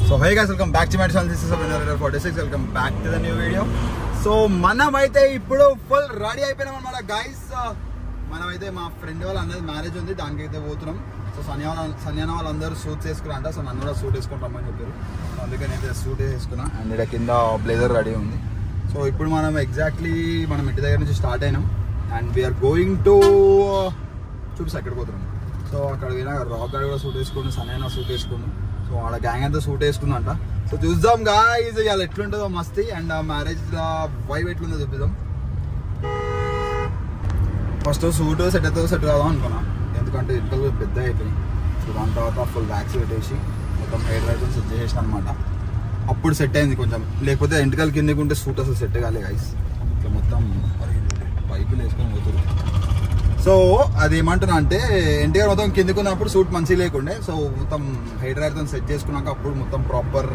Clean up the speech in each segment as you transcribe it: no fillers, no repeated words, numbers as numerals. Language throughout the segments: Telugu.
So hey guys, welcome back to my channel. This is Abhinandan 46. Welcome back to the new video. So మనమైతే ఇప్పుడు ఫుల్ రెడీ అయిపోయినాం అన్నమాట గైస్. మనమైతే మా ఫ్రెండ్ వాళ్ళ అందరి మ్యారేజ్ ఉంది, దానికైతే పోతున్నాం. సో సన్యాన వాళ్ళందరూ సూట్స్ వేసుకున్నారంట. సో నన్ను కూడా సూట్ వేసుకుంటామని చెప్పారు. అందుకని అయితే సూట్ వేసుకున్నా అండ్ ఇక్కడ కింద బ్లేజర్ రెడీ ఉంది. సో ఇప్పుడు మనం ఎగ్జాక్ట్లీ మనం ఇంటి దగ్గర నుంచి స్టార్ట్ అయినాం అండ్ వీఆర్ గోయింగ్ టు చూపిస్తా ఎక్కడ పోతున్నాం. సో అక్కడ పోయినా రాక్ గార్డ్ కూడా సూట్ వేసుకుని, సన్యాన సూట్ వేసుకున్నాం. సో వాళ్ళ గ్యాంగ్ అంతా సూట్ వేసుకుందంట. సో చూద్దాం గాయ్స్ ఇవాళ ఎట్లుంటుందో మస్తీ అండ్ ఆ మ్యారేజ్ వైబ్ ఎట్లుందో చూపిద్దాం. ఫస్ట్ సూట్ సెట్ అవుతుందో సెట్ కాదాం అనుకున్నా, ఎందుకంటే ఇంట్లో పెద్ద అయిపోయినాయి. సో దాని తర్వాత ఫుల్ వ్యాక్స్ పెట్టేసి మొత్తం హెయిర్ డ్రైతో సెట్ చేసేసిన అనమాట. అప్పుడు సెట్ అయింది కొంచెం, లేకపోతే ఎంటికల్ కిందకి ఉంటే సూట్ అసలు సెట్ కాలే గైస్. ఇట్లా మొత్తం పైపులు వేసుకొని పోతుంది. సో అది ఏమంటున్నా అంటే ఎన్టీఆర్ మొత్తం కిందకున్నప్పుడు సూట్ మంచిగా లేకుండే. సో మొత్తం హెయిర్ డ్రైర్తో సెట్ చేసుకున్నాక అప్పుడు మొత్తం ప్రాపర్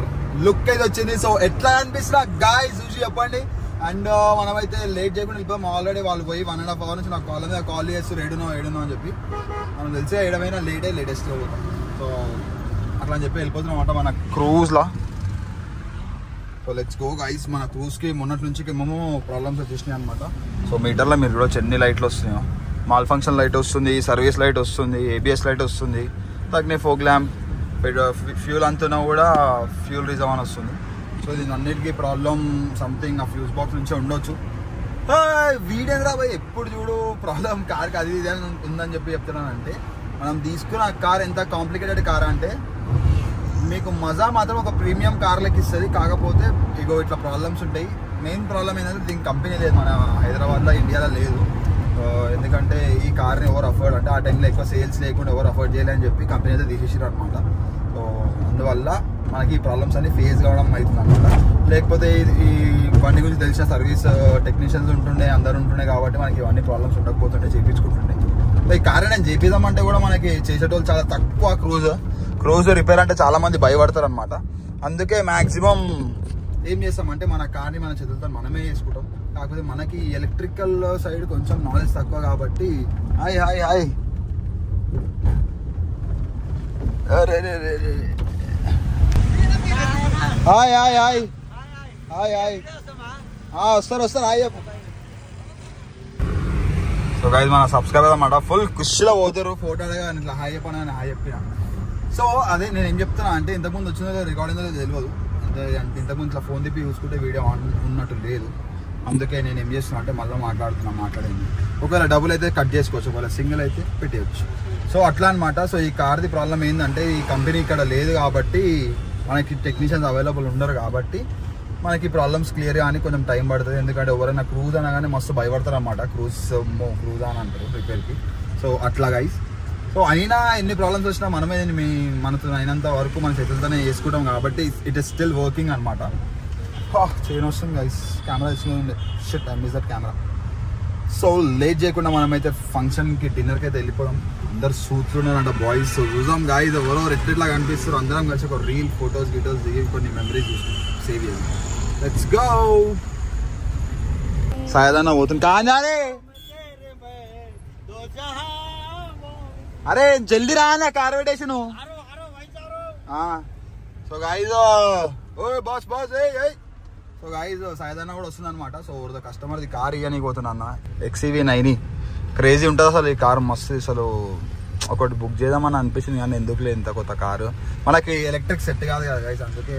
లుక్ అయితే వచ్చింది. సో ఎట్లా అనిపిస్తున్నా గాయ్స్ చూసి చెప్పండి. అండ్ మనమైతే లేట్ చేయకుండా వెళ్ళిపోయాం. ఆల్రెడీ వాళ్ళు పోయి 1.5 hours నుంచి నాకు కాల్ చేస్తారు ఏడునో అని చెప్పి. మనం తెలిసే ఏడమైనా లేటెస్ట్గా పోతాం. సో అట్లా అని చెప్పి వెళ్ళిపోతున్నాం అనమాట మన క్రూజ్లో. So let's go guys. మన క్రూజ్కి మొన్నటి నుంచి ఏమో ప్రాబ్లమ్స్ వచ్చేసినాయి అనమాట. సో మీటర్లో మీరు కూడా ఎన్ని లైట్లు వస్తున్నాయో, మాల్ ఫంక్షన్ లైట్ వస్తుంది, సర్వీస్ లైట్ వస్తుంది, ఏబిఎస్ లైట్ వస్తుంది, తగ్గనే ఫోక్ ల్యాంప్, ఫ్యూల్ అంతున్నా కూడా ఫ్యూల్ రిజర్వ్ అని వస్తుంది. సో దీని అన్నిటికీ ప్రాబ్లం సంథింగ్ ఆ ఫ్యూజ్ బాక్స్ నుంచే ఉండొచ్చు. వీడేంద్రా భయ్ ఎప్పుడు చూడు ప్రాబ్లం కార్కి అది ఇది అని ఉందని చెప్పి చెప్తున్నానంటే, మనం తీసుకున్న కార్ ఎంత కాంప్లికేటెడ్ కార్ అంటే మీకు మజా మాత్రం ఒక ప్రీమియం కార్లకి ఇస్తుంది. కాకపోతే ఇగో ఇట్లా ప్రాబ్లమ్స్ ఉంటాయి. మెయిన్ ప్రాబ్లం ఏంటంటే దీనికి కంపెనీ లేదు మన హైదరాబాద్లో, ఇండియాలో లేదు. ఎందుకంటే ఈ కార్ని ఎవరు అఫోర్డ్ అంటే ఆ టైంలో ఎక్కువ సేల్స్ లేకుండా ఎవరు అఫోర్డ్ చేయలేని చెప్పి కంపెనీ అయితే తీసేసారు అనమాట. సో అందువల్ల మనకి ఈ ప్రాబ్లమ్స్ అన్ని ఫేస్ కావడం అవుతుంది అనమాట. లేకపోతే ఈ బండి గురించి తెలిసిన సర్వీస్ టెక్నీషియన్స్ ఉంటుండే, అందరు ఉంటుండే కాబట్టి మనకి ఇవన్నీ ప్రాబ్లమ్స్ ఉండకపోతుండే, చేయించుకుంటుండే. ఈ కార్ నేను చేపిద్దామంటే కూడా మనకి చేసేటోళ్ళు చాలా తక్కువ. క్రూజ్ రిపేర్ అంటే చాలా మంది భయపడతారు అనమాట. అందుకే మ్యాక్సిమం ఏం చేస్తామంటే మన కార్ని మన చేతులతో మనమే చేసుకుంటాం. కాకపోతే మనకి ఎలక్ట్రికల్ సైడ్ కొంచెం నాలెడ్జ్ తక్కువ కాబట్టి హాయ్ వస్తారు హాయ్ చెప్పు. సో గైస్ మన సబ్స్క్రైబర్ అన్నమాట ఫుల్ ఖుషిలో పోతారు. ఫోటో అడగా ఇట్లా హాయ్ చెప్పాను, హాయ్ చెప్పిన. సో అదే నేను ఏం చెప్తున్నా అంటే ఇంతకుముందు వచ్చిందో రికార్డింగ్ తెలియదు. అంటే ఇంతకుముందు ఇట్లా ఫోన్ తిప్పి చూసుకుంటే వీడియో ఆన్ ఉన్నట్టు లేదు. అందుకే నేను ఏం చేస్తున్నా అంటే మళ్ళీ మాట్లాడేది. ఒకవేళ డబుల్ అయితే కట్ చేసుకోవచ్చు, ఒకవేళ సింగిల్ అయితే పెట్టేయచ్చు. సో అట్లా అనమాట. సో ఈ కార్ది ప్రాబ్లం ఏంటంటే ఈ కంపెనీ ఇక్కడ లేదు కాబట్టి, మనకి టెక్నీషియన్స్ అవైలబుల్ ఉండరు కాబట్టి మనకి ప్రాబ్లమ్స్ క్లియర్ కానీ కొంచెం టైం పడుతుంది. ఎందుకంటే ఎవరైనా క్రూజ్ అనగానే మస్తు భయపడతారు అనమాట. క్రూజ్ అని అంటారు రిపేర్కి. సో అట్లా గైస్. సో అయినా ఎన్ని ప్రాబ్లమ్స్ వచ్చినా మనమే మనతో అయినంత వరకు మన చేతులతోనే చేసుకుంటాం కాబట్టి ఇట్ ఈస్ స్టిల్ వర్కింగ్ అనమాట. చేయని వస్తుంది గైస్. కెమెరా ఇస్తుంది, shit I miss that camera. So late చేయకుండా మనమైతే ఫంక్షన్కి డిన్నర్కి అయితే వెళ్ళిపోదాం. అందరు సూట్లు ఉన్నారంట బాయ్స్. సో చూసాం గాయ్స్ ఎవరో రెట్లా కనిపిస్తారు. అందరం కలిసి ఒక రీల్ ఫొటోస్ దిగి కొన్ని మెమరీస్ సేవ్ చేద్దాం. Let's go. సాయదన్న పోతుంది కానే. అరే జల్దీ రా నా కార్ పెట్టేసి నువ్వు. So guys boss so guys Sayadanna కూడా వస్తుంది అనమాట. సో కస్టమర్ది కార్ ఇవ్వడానికి పోతున్నా అన్న. XEV9 క్రేజీ ఉంటుంది అసలు. ఈ కార్ మస్తు అసలు. ఒకటి బుక్ చేద్దామని అనిపించింది కానీ ఎందుకులే ఇంత కొత్త కారు. మనకి ఎలక్ట్రిక్ సెట్ కాదు కదా గైస్, అందుకే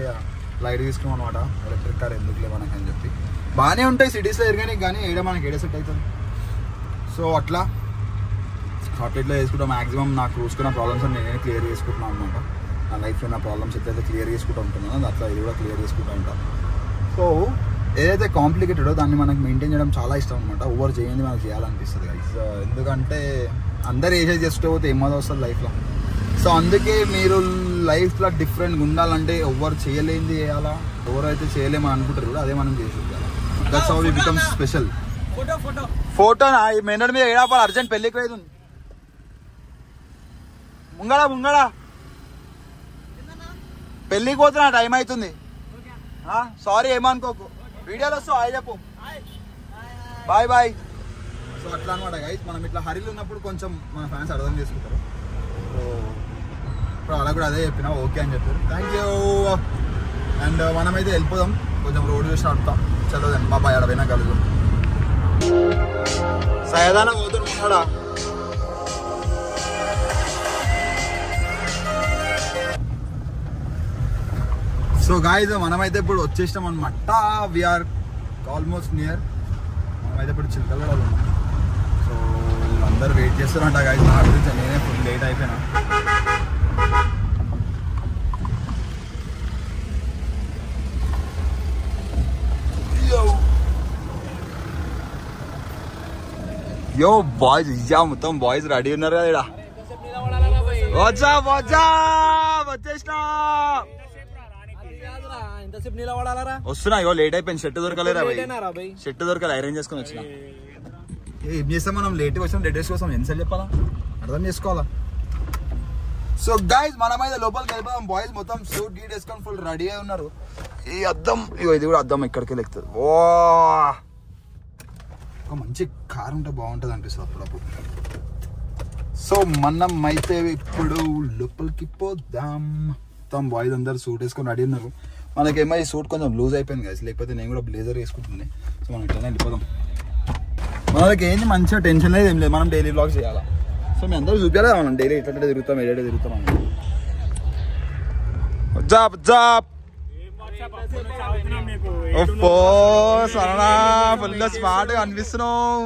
లైట్ తీసుకున్నాం అనమాట. ఎలక్ట్రిక్ కార్ ఎందుకులే మనకి అని చెప్పి. బాగానే ఉంటాయి సిటీస్లో ఎరగానే, కానీ మనకి ఏడ సెట్ అవుతుంది. సో అట్లా షార్ట్కట్లో చేసుకుంటాం. మ్యాక్సిమం నాకు చూసుకున్న ప్రాబ్లమ్స్ అని నేనే క్లియర్ చేసుకుంటున్నాను అనమాట. నా లైఫ్లో నా ప్రాబ్లమ్స్ ఎట్లయితే క్లియర్ చేసుకుంటూ ఉంటున్నాను అట్లా ఇది కూడా క్లియర్ చేసుకుంటూ ఉంటాను. సో ఏదైతే కాంప్లికేటెడో దాన్ని మనకు మెయింటైన్ చేయడం చాలా ఇష్టం అనమాట. ఓవర్ చేయండి మనకు చేయాలనిపిస్తుంది గైస్. ఎందుకంటే అందరు ఏజెస్ చేస్తూ పోతే ఏమదో వస్తుంది లైఫ్లో. సో అందుకే మీరు లైఫ్లో డిఫరెంట్గా ఉండాలంటే ఎవరు చేయలేనిది చేయాలా, ఎవరైతే చేయలేమని అనుకుంటారు కూడా అదే మనం చేసి that's how we become special. ఫోటోనా ఈ మెయిన్ మీద ఏడాపాలి అర్జెంట్ పెళ్ళికి అవుతుంది. ముంగడా పెళ్ళికి పోతున్నా, టైం అవుతుంది. సారీ ఏమనుకోకు, వీడియోలో వస్తావు హాయ్ చెప్పు. బాయ్. సో అట్లా అనమాట గైస్. మనం ఇట్లా హరిలు ఉన్నప్పుడు కొంచెం మన ఫ్యాన్స్ అర్థం చేసుకుంటారు. సో ఇప్పుడు అలా కూడా అదే చెప్పినా ఓకే అని చెప్పారు. Thank you. అండ్ మనమైతే వెళ్ళిపోదాం, కొంచెం రోడ్ చూసి నడుపుతాం. చదవదండి బాబాయ్, ఆడ పోయినా కలుగుతాం. సయదాన పోతున్నాడా? సో గాయ్స్ మనమైతే ఇప్పుడు వచ్చేసాం అనమాట. We're almost near. మనమైతే ఇప్పుడు చిలకలగూడ ఉన్నాం. సో అందరూ వెయిట్ చేస్తారంట గాయ్స్ నా గురించి. నేనే ఫుల్ లేట్ అయిపోయినా. యో బాయ్స్, ఇయ్యా మొత్తం బాయ్స్ రెడీ ఉన్నారు కదా ఇక్కడ. వచ్చేసినా వస్తున్నా. ఇగో లేట్ అయిపోయింది, షర్ట్ దొరకలేరా? షర్ట్ దొరకలే, అరేంజ్ చేసుకుని వచ్చిన. ఏం చేస్తాం మనం? లేట్ కోసం డెడ్ కోసం ఎన్నిసార్లు చెప్పాలా? అర్థం చేసుకోవాలా? సో గైస్ మనమైతే లోపలికి వెళ్ళిపోదాం. బాయ్స్ మొత్తం సూట్ గీట్ వేసుకొని ఫుల్ రెడీ అయి ఉన్నారు. ఈ అద్దం, ఇగో ఇది కూడా అద్దం ఇక్కడికి ఎక్కుతుంది. ఓ ఒక మంచి కార్ ఉంటే బాగుంటుంది అనిపిస్తుంది అప్పుడప్పుడు. సో మనం అయితే ఇప్పుడు లోపలికి పోదాం. మొత్తం బాయ్స్ అందరు సూట్ వేసుకొని రెడీ ఉన్నారు. మనకేమో ఈ సూట్ కొంచెం లూజ్ అయిపోయింది కదా, లేకపోతే నేను కూడా బ్లేజర్ వేసుకుంటుంది. సో మనం ఇట్లా వెళ్ళిపోదాం. మనకి ఏంటి మంచిగా టెన్షన్ లేదు, ఏం లేదు. మనం డైలీ వ్లాగ్స్ చేయాలా. సో మేము అందరూ చూపించాలి కదా, మనం డైలీ ఎట్లా తిరుగుతాం, ఎక్కడ తిరుగుతాం అని. ఫుల్ స్మార్ట్ గా అనిపిస్తున్నావు.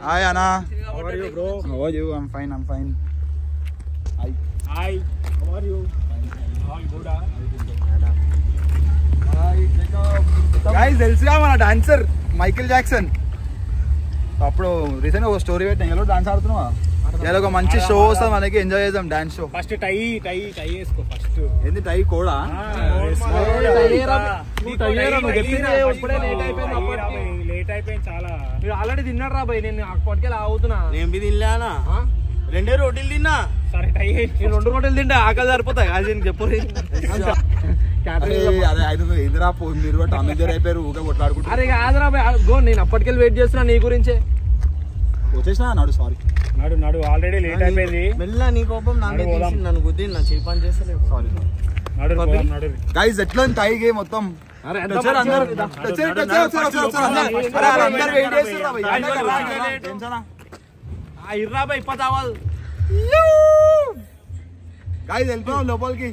హాయ్ అన్నా, I'm fine. Hi. How are you? All good. Guys, తెలుసుగా మన డాన్సర్ మైకేల్ జాక్సన్. అప్పుడు రీసెంట్ ఒక స్టోరీ పెట్టిన డాన్స్ ఆడుతున్నావా? ఇలా ఒక మంచి షో వస్తుంది మనకి, ఎంజాయ్ చేద్దాం డాన్స్ షో. ఫస్ట్ టై వేసుకో. ఫస్ట్ ఏంది టై కూడా? లేట్ అయిపోయింది చాలా. మీరు ఆల్రెడీ తిన్నాడు రా భయ్, నేను అప్పటికే అవుతున్నా. నేను తిన్నానా? 2 రోటీలు తిన్నా. సరే టై 2 రోటీలు తింటే ఆకలి సరిపోతాయి. అది నేను చెప్పు. ఎదురా మీరు అందరు అయిపోయారు, ఊగా కొట్లాడుకుంటారు. అరే కాదురా గో, నేను అప్పటికెళ్ళి వెయిట్ చేస్తున్నా నీ గురించే. వచ్చేసినా నాడు, సారీ నాడు ఆల్రెడీ లేట్ అయిపోయింది. మెల్ల నీ కోపం నన్ను గుద్ది నా చేపని చేస్తలేదు. సారీ గైస్, ఎట్లా టై గే మొత్తం. ఇర్రా బై పతావాల్ గైస్, వెళ్ళిపోయాం లోపలికి.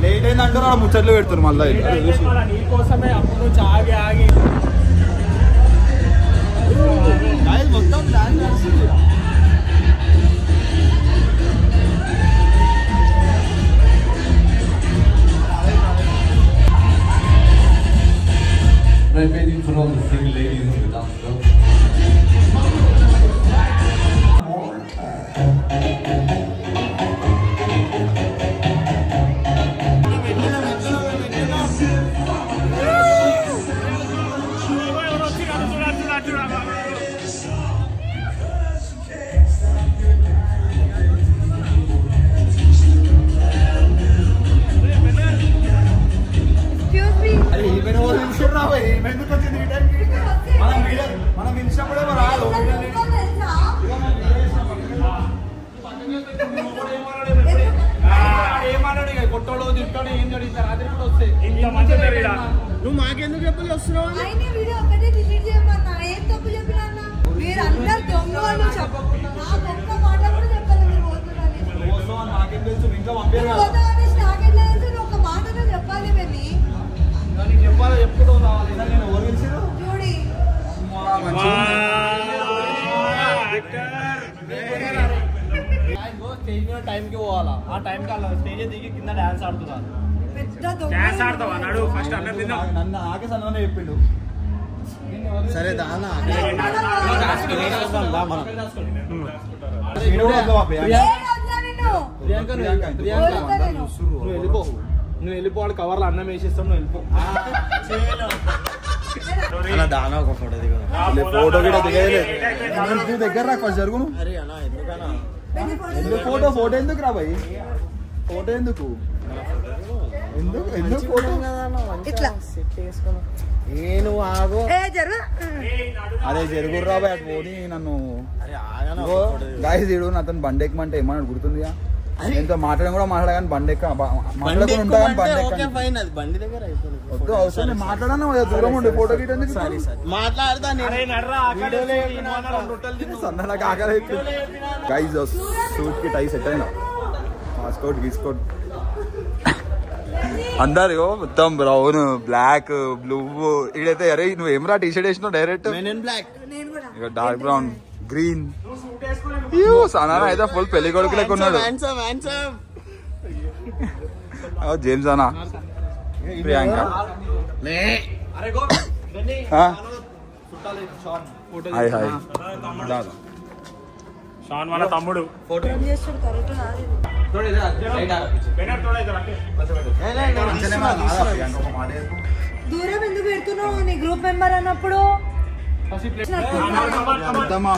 లేట్ అయింది అంటారు, ముచ్చట్లు పెడుతున్నారు మళ్ళీ. నీకోసమే అప్పుడు నుంచి ఆగి మొత్తం డాన్స్ నడుస్తుంది. Right, waiting for all the single ladies in the dance floor. మనం పిలిచినప్పుడే రాదు. కొట్టోడు తిట్టాడు, ఏం జరుగుతారు రాత్రి కూడా వస్తే. నువ్వు మాకెందుకు చెప్పలు వస్తున్నావు? నాకేం తెలుసు, ఇంకా పంపారు చెప్పాలి. చెప్పుకుంటూ రావాలి. నేను ఎవరు పిలిచారు? స్టేజ్ మీద టైంకి పోవాలా, ఆ టైంకి అలా స్టేజ్ దిగి కింద డాన్స్ ఆడుతున్నారు. నన్ను ఆకేసి అన్ననే చెప్పిండు. సరే దానా నువ్వు వెళ్ళిపోవాలి. కవర్లో అన్నం వేసేస్తాం, నువ్వు వెళ్ళిపో. ఫోటో కూడా దిగలేదు దగ్గర రా, ఫస్ట్ జరుగును. ఫోటో ఎందుకు రా భయ్? ఫోటో ఎందుకు ఫోటో? నేను ఆగో. అరే జరుగురు రా భయ్, అటు పోనీ నన్ను. గాయస్ అతను బండి ఎక్కమంటే ఏమన్నా గుర్తుందిగా? ఎంత మాట్లాడడం కూడా మాట్లాడగాని బండి ఎక్క మాట్లాడకుండా ఉంటా కానీ బండి ఎక్క ఫైన్ అది బండి దగ్గర వద్దు అవసరం మాట్లాడాను దూరం ఉండే ఫోటో గీయడానికి మాట్లాడతా సన్నగా ఆకలి గైజ్ సూట్ కి టై సెట్ అయినా పాస్కోట్ గీసుకోట్ అందరు మొత్తం బ్రౌన్ బ్లాక్ బ్లూ ఇడైతే అరే నువ్వు ఏమరా టీ షర్ట్ వేసినావు డైరెక్ట్ ఇక డార్క్ బ్రౌన్ గ్రీన్ సనా అయితే ఫుల్ పెళ్లి కొడుకు లెక్క ఉన్నాడు జేమ్స్ అనా ప్రియాంక హాయ్ హాయ్ షాన్ వాళ్ళ తమ్ముడు దూరం ఎందుకు పెడుతున్నావు నీ గ్రూప్ మెంబర్ అన్నప్పుడు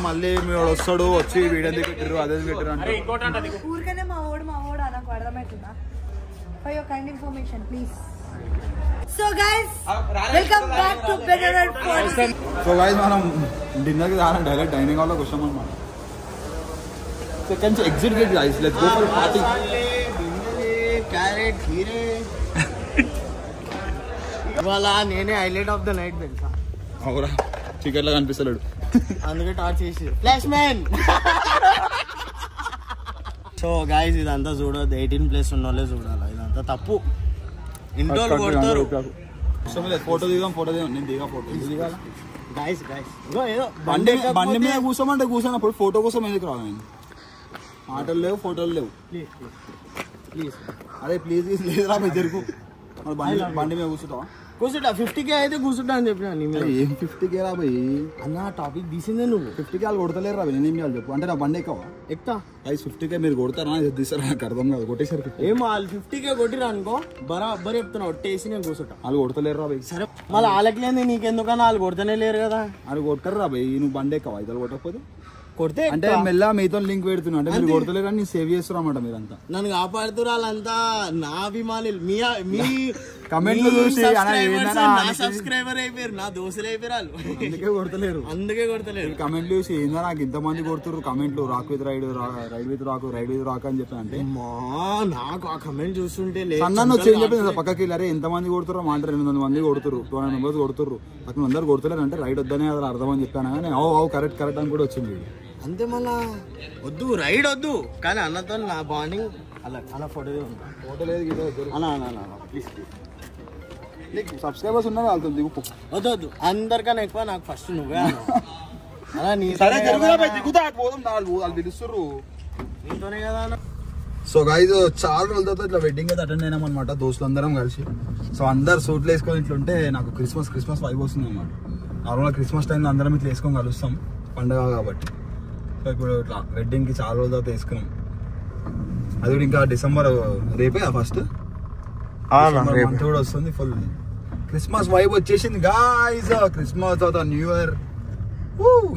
మళ్ళీ మీరు వస్తాడు వచ్చి వీడియో పెట్టారు అదే పెట్టారు అంటే ఊరికనే మా ఓడు నాకు అర్థమవుతుందా for your kind information please so guys welcome back to better and fast so guys మనం డిన్నర్ కి రాను డైరెక్ట్ డైనింగ్ హాల్ లోకి వచ్చాం అన్నమాట second exit gate guys let's go for party క్యారెట్ హీరే ఇవాళ నేనే హైలైట్ ఆఫ్ ద నైట్ తెలుసా అవురా చికెన్ లా కనిపిస్తలేడు అందుకే టార్చ్ చేసి ఫ్లాష్ మ్యాన్ సో గైస్ ఇదంతా చూడొద్దు 18+ ఉన్నోళ్ళే చూడాలి ఇదంతా తప్పు ఇంట్లో కొడతారు ఫోటో దిగాం నేను దిగా ఫోటో దిగాల గైస్ ఏదో బండి మీద కూర్చోమంటే కూర్చోనప్పుడు ఫోటో కోసం ఎందుకు రావు నేను మాటలు లేవు ఫోటోలు లేవు ప్లీజ్ అదే ప్లీజ్ లేదురా మీ ఇద్దరుకు బండి మీద కూర్చుంటావా కూర్చుంటా 50K అయితే కూర్చుంటా అని చెప్పినా ఏం 50K రా భయ్ అన్న టాపిక్ తీసిందే నువ్వు 50K వాళ్ళు కొడతలేరు రా నేనేం చేయాలి చెప్పు అంటే నా బండి ఎక్కువ ఎక్కుతా గైస్ 50K మీరు కొడతారా తీసారా నాకు అర్థం కాదు కొట్టేసరికి ఏం వాళ్ళు 50K కొట్టిరా అనుకో బరాబర్ చెప్తున్నా ఒట్టేసి నేను కూర్చుంటా వాళ్ళు కొడతలేరు రా భయ్ సరే మళ్ళీ వాళ్ళకి లేదు నీకెందుకన్నా వాళ్ళు కొడతనే లేరు కదా వాళ్ళు కొట్టరు రా భయ్ నువ్వు బండి ఎక్కువ ఇద్దరు కొట్టకపోతే కొడితే అంటే మెల్ల మీతో లింక్ పెడుతున్నా అంటే మీరు కొడతలేరు కానీ సేవ్ చేస్తున్నా అన్నమాట మీరంతా నన్ను కాపాడుతున్నారు వాళ్ళంతా నా అభిమానులు మీ కమెంట్లు చూసి సబ్స్క్రైబర్ అయిపోయారు నా దోస్తులు అయిపోయారు వాళ్ళు అందుకే కొడతలేరు కమెంట్లు చూసి ఏందా నాకు ఇంతమంది కొడుతున్నారు కమెంట్లు rock with ride with rock అని చెప్పి అంటే నాకు ఆ కమెంట్ చూస్తుంటే సన్నాన్ని వచ్చి ఏం చెప్పింది పక్కకి అరే ఎంతమంది కొడుతున్నారు మాట 200 మంది కొడుతురు 200 మెంబర్స్ కొడుతురు పక్కన అందరు కొడుతున్నారు అంటే రైడ్ వద్దనే అది అర్థం అని చెప్పాను కానీ కరెక్ట్ అని కూడా వచ్చింది అంతే మళ్ళా వద్దు రైడ్ వద్దు కానీ అన్నతో నా బాండింగ్ అలా ఫోటో లేదు అన్న ప్లీజ్ నీకు సబ్స్క్రైబర్స్ ఉన్నారు వాళ్ళతో దిగు వద్దు అందరికన్నా ఎక్కువ నాకు ఫస్ట్ నువ్వే అలా వాళ్ళు పిలుస్తుర్రు నీతోనే కదా అన్న సో గైస్ చాలా రోజుల తర్వాత ఇట్లా వెడ్డింగ్ అయితే అటెండ్ అయినాం అనమాట దోస్తులు అందరం కలిసి సో అందరు సూట్లు వేసుకొని ఇట్లుంటే నాకు క్రిస్మస్ వైబ్ వస్తుంది అనమాట నార్మల్గా క్రిస్మస్ టైంలో అందరం ఇట్లా వేసుకొని కలుస్తాం పండుగ కాబట్టి సో ఇప్పుడు ఇట్లా వెడ్డింగ్కి చాలా రోజుల తర్వాత వేసుకున్నాం అది కూడా ఇంకా డిసెంబర్ రేపే ఫస్ట్ మంత్ కూడా వస్తుంది ఫుల్ క్రిస్మస్ వైబ్ వచ్చేసింది గాయ్స్ క్రిస్మస్ తర్వాత న్యూ ఇయర్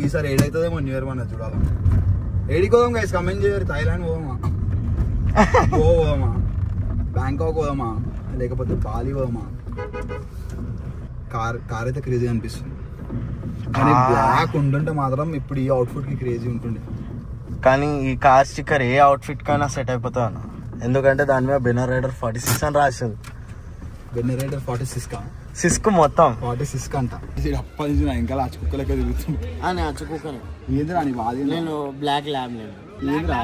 ఈసారి ఏడైతుందేమో న్యూ ఇయర్ మన చూడాలి ఏడికి పోదాం గైస్ కమెంట్ చేయరు థాయిలాండ్ పోదామా బ్యాంకాక్ పోదామా లేకపోతే బాలి పోదామా కార్ అయితే క్రేజీ అనిపిస్తుంది కానీ బ్లాక్ ఉంటుంటే మాత్రం ఇప్పుడు ఈ అవుట్ఫిట్ కి క్రేజీ ఉంటుండే కానీ ఈ కార్ స్టిక్కర్ ఏ అవుట్ఫిట్ కైనా సెట్ అయిపోతా అన్న ఎందుకంటే దాని మీద బెనర్ రైడర్ 46 అని రాసింది బెన్నర్ రైడర్ 46 సిస్క్ మొత్తం 46 అంట అప్పటి నుంచి నా ఇంకా అచ్చు కుక్కలకే తిరుగుతుంది అని అచ్చుకోకనే ఏందిరా నీ బాధ నేను బ్లాక్ ల్యాబ్ నేను ఏందిరా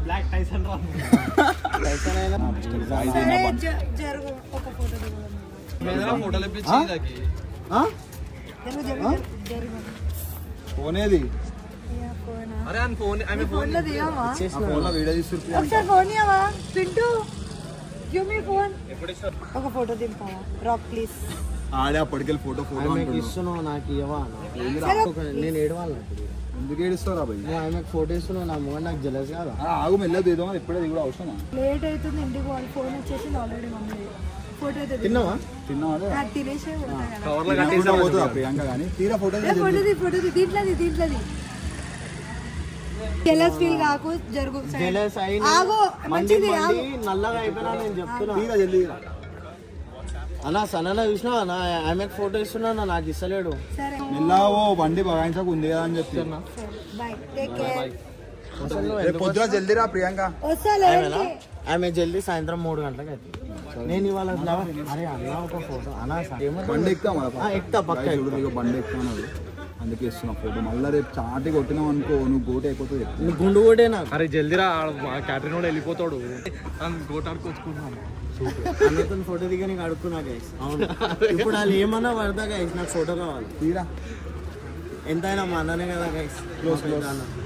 బ్లాక్ టైసన్ రా జరుగు ఒక ఫోటో ఫోన్ ఏది ఫోన్ లో దిగావా ఫోన్ లో వీడియో తీసుకుంటే ఒకసారి ఫోన్ ఇవ్వవా పింటూ గివ్ మీ ఫోన్ ఒక ఫోటో దింపావా రాక్ ప్లీజ్ ఆడే అప్పటికెళ్ళి ఫోటో ఇస్తున్నావు నాకు ఇవ్వవా నేను ఏడవాలి ఎందుకు ఏడుస్తారా భయ్ నువ్వు ఆమెకు ఫోటో ఇస్తున్నావు నా మొహం నాకు జలస్ కాదా ఆగు మెల్లగా తీద్దామని ఇప్పుడే కూడా అవసరమా లేట్ అవుతుంది ఇంటికి వాళ్ళు ఫోన్ వచ్చేసి ఆల్రెడీ మమ్మీ ఫోటో అయితే తిన్నావా తినేసే పోతుందా ప్రియాంక కానీ తీరా ఫోటో దీంట్లోది జెలస్ ఫీల్ కాకు జరుగు జలస్ ఆగు మంచిది ఆగు నల్లగా అయిపోయినా నేను చెప్తున్నా తీరా జల్దీ అన్న సన్న చూసినా నా ఆమెకు ఫోటో ఇస్తున్నా నాకు ఇస్తలేడు సరే మెల్లగా బండి బగాయించకు ఉంది కదా అని చెప్తున్నా బై టేక్ కేర్ రేపు పొద్దున జల్దీ రా ప్రియాంక. వస్తా ఆమె జల్దీ సాయంత్రం 3 గంటలకు అవుతుంది. నేను ఇవాళ అరే అన్న ఒక ఫోటో అన్నా బండి ఎక్కుతాం ఎక్కుతా పక్క బండి ఎక్కుతాను అందుకే ఇస్తున్నా ఫోటో. మళ్ళీ రేపు చాటి కొట్టినావు అనుకో నువ్వు గోట అయిపోతుంది. నీ గుండు కొట్టేనా? అరే జల్దీరా క్యాటరింగ్ కూడా వెళ్ళిపోతాడు. గోటానికి వచ్చుకుంటున్నాను. అన్నతో ఫోటో దిగా నీకు అడుక్కున్నా గైస్. అవును ఇప్పుడు వాళ్ళు ఏమన్నా పడతా గైస్ నాకు ఫోటో కావాలి. తీరా ఎంతైనా మా అన్ననే కదా గైస్. క్లోజ్ అన్న